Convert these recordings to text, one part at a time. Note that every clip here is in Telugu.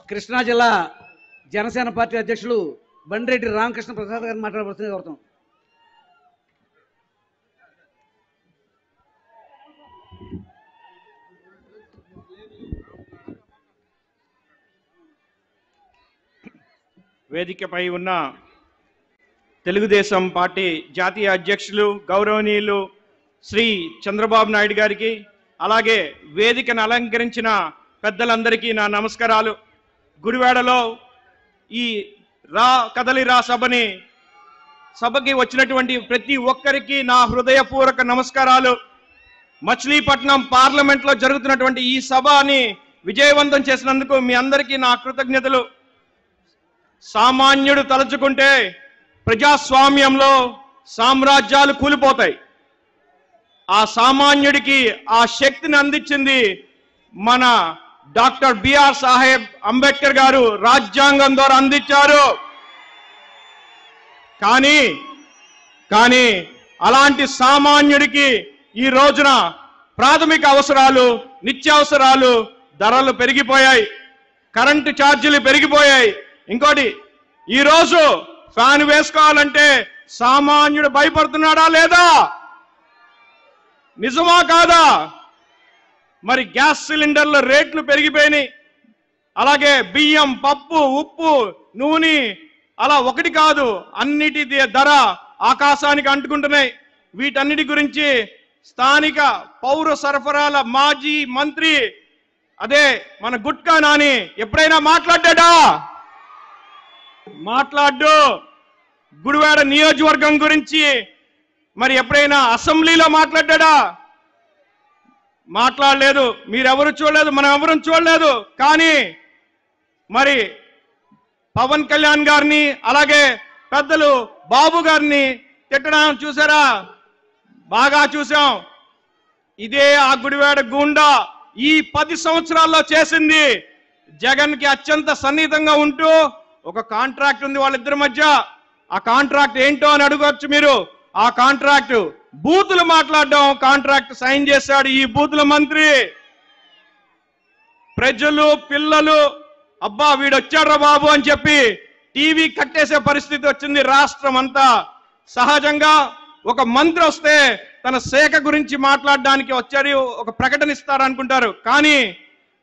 కృష్ణా జిల్లా జనసేన పార్టీ అధ్యక్షులు బండిరెడ్డి రామకృష్ణ ప్రసాద్ గారిని మాట్లాడవలసింది కోరుతాం. వేదికపై ఉన్న తెలుగుదేశం పార్టీ జాతీయ అధ్యక్షులు గౌరవనీయులు శ్రీ చంద్రబాబు నాయుడు గారికి, అలాగే వేదికను అలంకరించిన పెద్దలందరికీ నా నమస్కారాలు. గుడివాడలో ఈ కదలిరా సభకి వచ్చినటువంటి ప్రతి ఒక్కరికి నా హృదయపూర్వక నమస్కారాలు. మచిలీపట్నం పార్లమెంట్లో జరుగుతున్నటువంటి ఈ సభని విజయవంతం చేసినందుకు మీ అందరికీ నా కృతజ్ఞతలు. సామాన్యుడు తలుచుకుంటే ప్రజాస్వామ్యంలో సామ్రాజ్యాలు కూలిపోతాయి. ఆ సామాన్యుడికి ఆ శక్తిని అందించింది మన డాక్టర్ బిఆర్ సాహెబ్ అంబేద్కర్ గారు రాజ్యాంగం ద్వారా అందించారు. కానీ అలాంటి సామాన్యుడికి ఈ రోజున ప్రాథమిక అవసరాలు, నిత్యావసరాలు ధరలు పెరిగిపోయాయి, కరెంటు ఛార్జీలు పెరిగిపోయాయి. ఇంకోటి, ఈరోజు ఫ్యాన్ వేసుకోవాలంటే సామాన్యుడు భయపడుతున్నాడా లేదా? నిజమా కాదా? మరి గ్యాస్ సిలిండర్ల రేట్లు పెరిగిపోయినాయి, అలాగే బియ్యం, పప్పు, ఉప్పు, నూనె, అలా ఒకటి కాదు అన్నిటి ధర ఆకాశానికి అంటుకుంటున్నాయి. వీటన్నిటి గురించి స్థానిక పౌర సరఫరాల మాజీ మంత్రి అదే మన గుట్కా నాని ఎప్పుడైనా మాట్లాడ్డా? మాట్లాడ్డు. గుడివాడ నియోజకవర్గం గురించి మరి ఎప్పుడైనా అసెంబ్లీలో మాట్లాడ్డా? మాట్లాడలేదు. మీరెవరు చూడలేదు, మనం ఎవరు చూడలేదు. కానీ మరి పవన్ కళ్యాణ్ గారిని అలాగే పెద్దలు బాబు గారిని తిట్టడం చూసారా? బాగా చూసాం. ఇదే ఆ గుడివాడ గూండా ఈ 10 సంవత్సరాల్లో చేసింది. జగన్ కి అత్యంత సన్నిహితంగా ఉంటూ ఒక కాంట్రాక్ట్ ఉంది వాళ్ళిద్దరి మధ్య. ఆ కాంట్రాక్ట్ ఏంటో అని అడగవచ్చు మీరు. ఆ కాంట్రాక్ట్ బూతులు మాట్లాడడం కాంట్రాక్ట్ సైన్ చేశాడు ఈ బూతుల మంత్రి. ప్రజలు, పిల్లలు అబ్బా వీడొచ్చాడ్రా బాబు అని చెప్పి టీవీ కట్టేసే పరిస్థితి వచ్చింది రాష్ట్రం అంతా. సహజంగా ఒక మంత్రి వస్తే తన శాఖ గురించి మాట్లాడడానికి వచ్చారు, ఒక ప్రకటన ఇస్తారనుకుంటారు. కానీ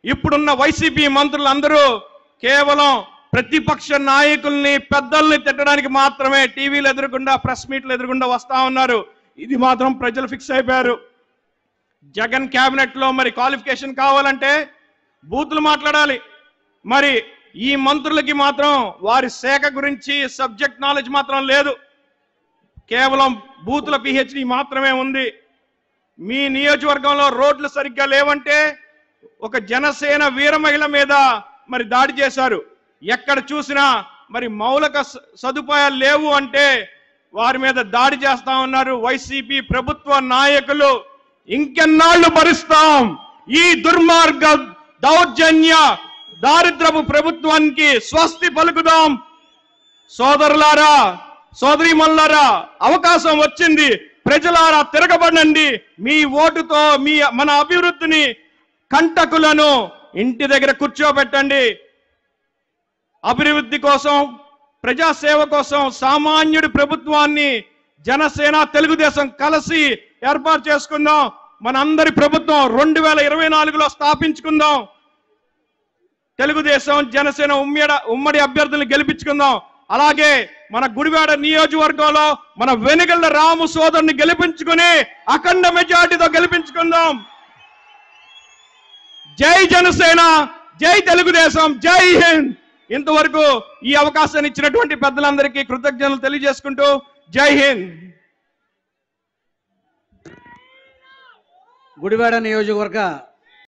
ఇప్పుడున్న వైసీపీ మంత్రులందరూ కేవలం ప్రతిపక్ష నాయకుల్ని, పెద్దల్ని తిట్టడానికి మాత్రమే టీవీలు ఎదురుకుండా, ప్రెస్ మీట్లు ఎదురుకుండా వస్తా ఉన్నారు. ఇది మాత్రం ప్రజలు ఫిక్స్ అయిపోయారు. జగన్ కేబినెట్ లో మరి క్వాలిఫికేషన్ కావాలంటే బూతులు మాట్లాడాలి. మరి ఈ మంత్రులకి మాత్రం వారి శాఖ గురించి సబ్జెక్ట్ నాలెడ్జ్ మాత్రం లేదు, కేవలం బూతుల పిహెచ్డి మాత్రమే ఉంది. మీ నియోజకవర్గంలో రోడ్లు సరిగ్గా లేవంటే ఒక జనసేన వీర మహిళ మీద మరి దాడి చేశారు. ఎక్కడ చూసినా మరి మౌలిక సదుపాయాలు లేవు అంటే వారి మీద దాడి చేస్తా ఉన్నారు వైసీపీ ప్రభుత్వ నాయకులు. ఇంకెన్నాళ్ళు భరిస్తాం ఈ దుర్మార్గ దౌర్జన్య దారిద్రపు ప్రభుత్వానికి? స్వస్తి పలుకుదాం. సోదరులారా, సోదరీమణులారా, అవకాశం వచ్చింది. ప్రజలారా తిరగబడండి. మీ ఓటుతో మన అభివృద్ధిని, కంటకులను ఇంటి దగ్గర కూర్చోబెట్టండి. అభివృద్ధి కోసం, ప్రజాసేవ కోసం సామాన్యుడి ప్రభుత్వాన్ని జనసేన, తెలుగుదేశం కలిసి ఏర్పాటు చేసుకుందాం. మనందరి ప్రభుత్వం 2024లో స్థాపించుకుందాం. తెలుగుదేశం, జనసేన ఉమ్మడి అభ్యర్థులను గెలిపించుకుందాం. అలాగే మన గుడివాడ నియోజకవర్గంలో మన వెనుగళ్ల రాము సోదరుని గెలిపించుకుని అఖండ మెజార్టీతో గెలిపించుకుందాం. జై జనసేన, జై తెలుగుదేశం, జై హింద్. ఇంతవరకు ఈ అవకాశాన్ని ఇచ్చినటువంటి పెద్దలందరికీ కృతజ్ఞతలు తెలియజేసుకుంటూ జై హింద్. గుడివాడ నియోజకవర్గ